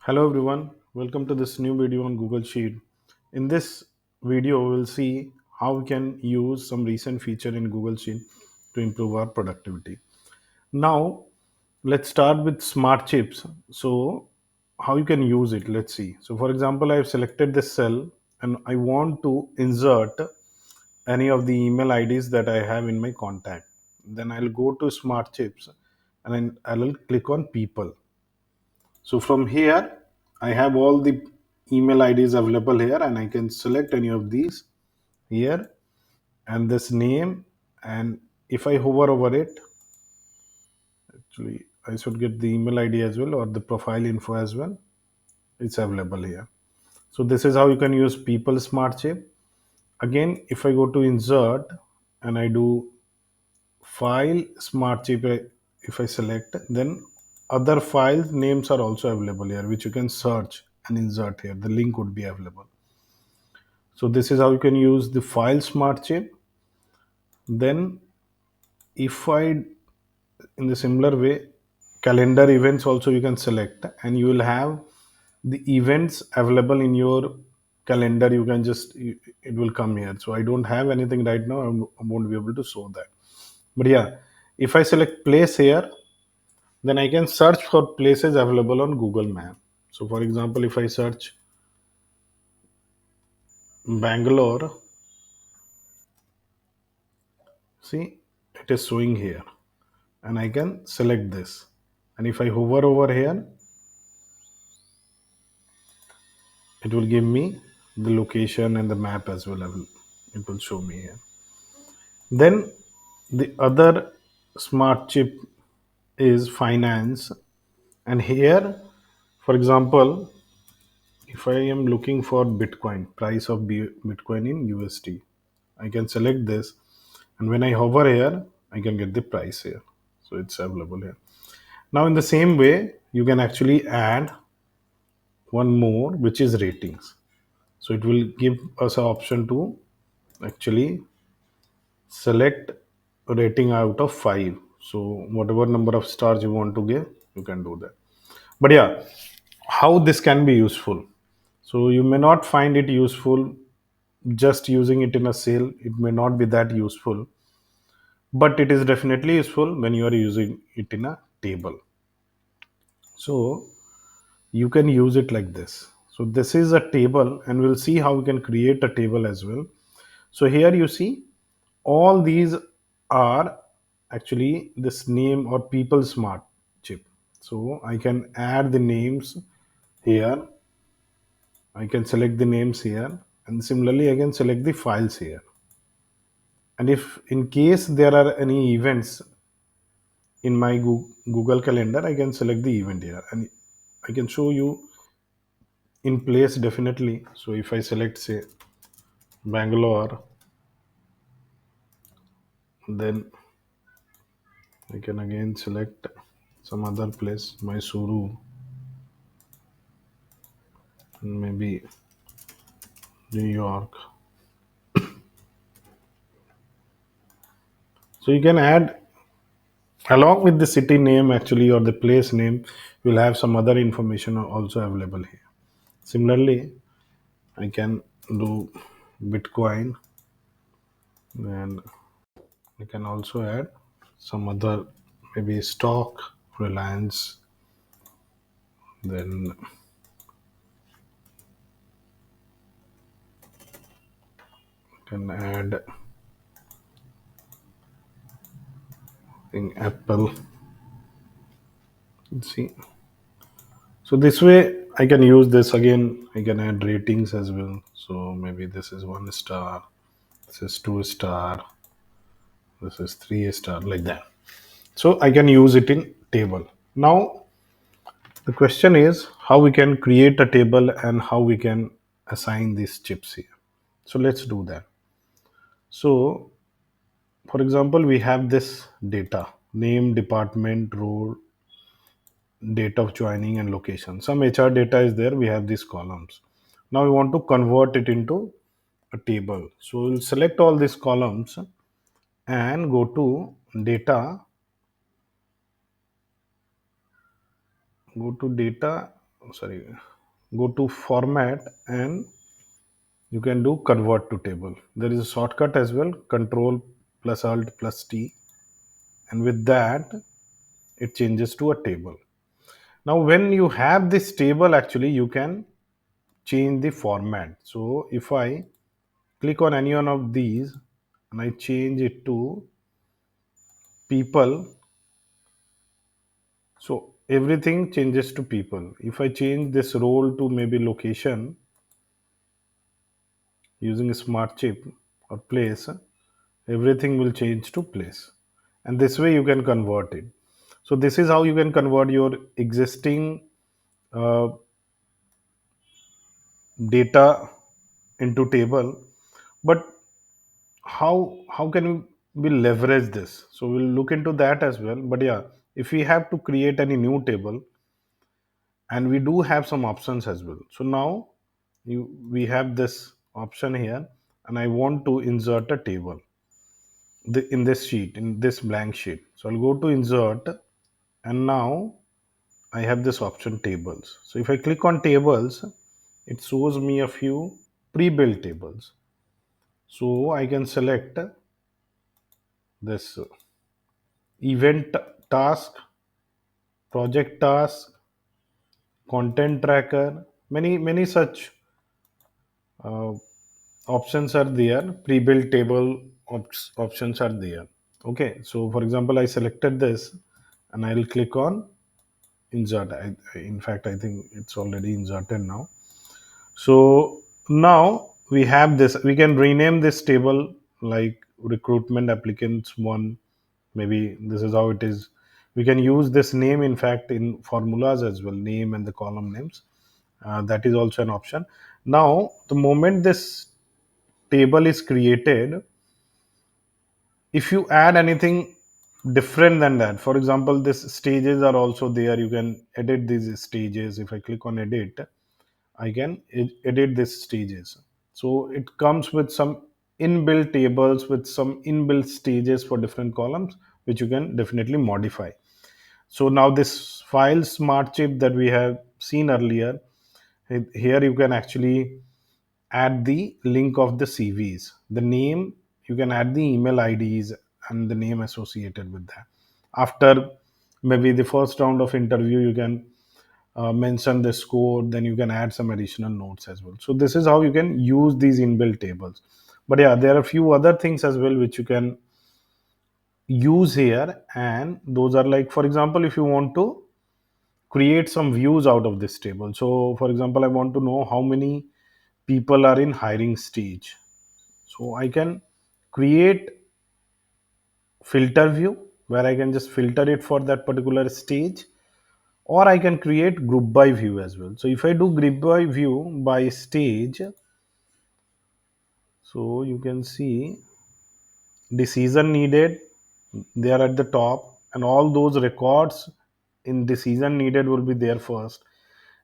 Hello everyone, welcome to this new video on Google Sheet. In this video, we'll see how we can use some recent feature in Google Sheet to improve our productivity. Now, let's start with Smart Chips. So, how you can use it, let's see. So, for example, I've selected this cell and I want to insert any of the email IDs that I have in my contact. Then I'll go to Smart Chips and then I'll click on People. So from here, I have all the email IDs available here and I can select any of these here and this name. And if I hover over it, actually, I should get the email ID as well or the profile info as well. It's available here. So this is how you can use People Smart Chip. Again, if I go to insert and I do file smart chip, if I select, then other file names are also available here, which you can search and insert here. The link would be available. So this is how you can use the file smart chip. Then if I, in the similar way, calendar events also you can select and you will have the events available in your calendar. You can just, it will come here. So I don't have anything right now. I won't be able to show that. But yeah, if I select place here, then I can search for places available on Google Map. So for example, if I search Bangalore, see, it is showing here and I can select this. And if I hover over here, it will give me the location and the map as well. It will show me here. Then the other smart chip is finance. And here, for example, if I am looking for Bitcoin, price of Bitcoin in USD, I can select this. And when I hover here, I can get the price here. So it's available here. Now, in the same way, you can actually add one more, which is ratings. So it will give us an option to actually select a rating out of 5. So whatever number of stars you want to give, you can do that. But yeah, how this can be useful. So you may not find it useful just using it in a sale. It may not be that useful, but it is definitely useful when you are using it in a table. So you can use it like this. So this is a table and we'll see how we can create a table as well. So here you see all these are actually this name or people smart chip. So I can add the names here. I can select the names here and similarly I can select the files here. And if in case there are any events in my Google Calendar, I can select the event here and I can show you in place definitely. So if I select say Bangalore, then I can again select some other place, Mysuru, and maybe New York. So you can add along with the city name actually or the place name, you'll have some other information also available here. Similarly, I can do Bitcoin and I can also add some other maybe stock, Reliance, then can add in Apple. Let's see. So this way I can use this again. I can add ratings as well. So maybe this is 1 star, this is 2 star, this is 3 star, like that. So I can use it in table. Now the question is how we can create a table and how we can assign these chips here. So let's do that. So for example, we have this data, name, department, role, date of joining and location. Some HR data is there. We have these columns. Now we want to convert it into a table. So we'll select all these columns and go to data, go to data sorry, go to format, and you can do convert to table. There is a shortcut as well, control plus alt plus T, and with that it changes to a table. Now when you have this table, actually you can change the format. So if I click on any one of these and I change it to people, so everything changes to people. If I change this role to maybe location using a smart chip or place, everything will change to place. And this way you can convert it. So this is how you can convert your existing uh, data into table. But how can we leverage this? So we'll look into that as well. But yeah, if we have to create any new table, and we do have some options as well. So now we have this option here, and I want to insert a table in this sheet, in this blank sheet. So I'll go to insert, and now I have this option tables. So if I click on tables, it shows me a few pre-built tables. So I can select this event task, project task, content tracker, many such uh, options are there. Pre-built table options are there. Okay, so for example, I selected this and I'll click on insert. In fact, I think it's already inserted now. So now we have this. We can rename this table like recruitment applicants one. Maybe this is how it is. We can use this name, in fact, in formulas as well, name and the column names. That is also an option. Now, the moment this table is created, if you add anything different than that, for example, this stages are also there. You can edit these stages. If I click on edit, I can edit these stages. So it comes with some inbuilt tables with some inbuilt stages for different columns, which you can definitely modify. So now this file smart chip that we have seen earlier, here you can actually add the link of the CVs, the name. You can add the email IDs and the name associated with that. After maybe the first round of interview, you can mention the score. Then you can add some additional notes as well. So this is how you can use these inbuilt tables. But yeah, there are a few other things as well which you can use here, and those are like, for example, if you want to create some views out of this table. So for example, I want to know how many people are in hiring stage. So I can create filter view where I can just filter it for that particular stage, or I can create group by view as well. So if I do group by view by stage, so you can see decision needed, they are at the top, and all those records in decision needed will be there first.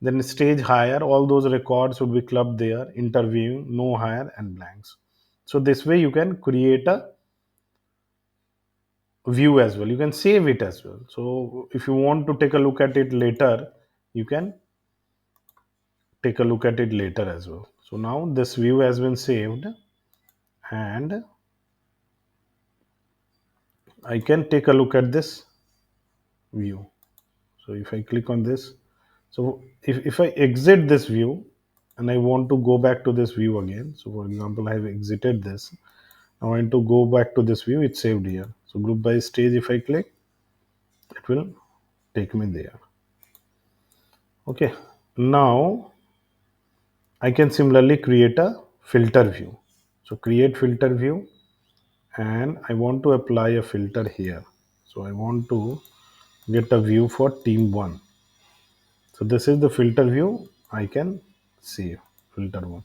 Then stage higher, all those records would be clubbed there, interviewing, no hire, and blanks. So this way you can create a view as well. You can save it as well. So if you want to take a look at it later, you can take a look at it later as well. So now this view has been saved, and I can take a look at this view. So if I click on this, so if I exit this view and I want to go back to this view again, so for example, I have exited this. I want to go back to this view, it's saved here. So group by stage, if I click, it will take me there. Okay. Now I can similarly create a filter view. So create filter view, and I want to apply a filter here. So I want to get a view for team 1. So this is the filter view. I can save filter 1.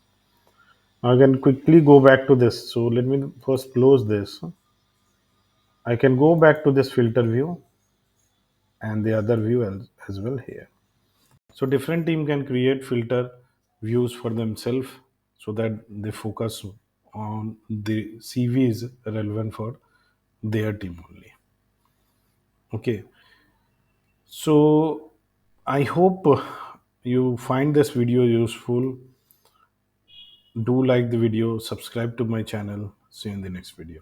Now I can quickly go back to this. So let me first close this. I can go back to this filter view and the other view as well here. So different team can create filter views for themselves so that they focus on the CVs relevant for their team only. Okay, so I hope you find this video useful, do like the video, subscribe to my channel. See you in the next video.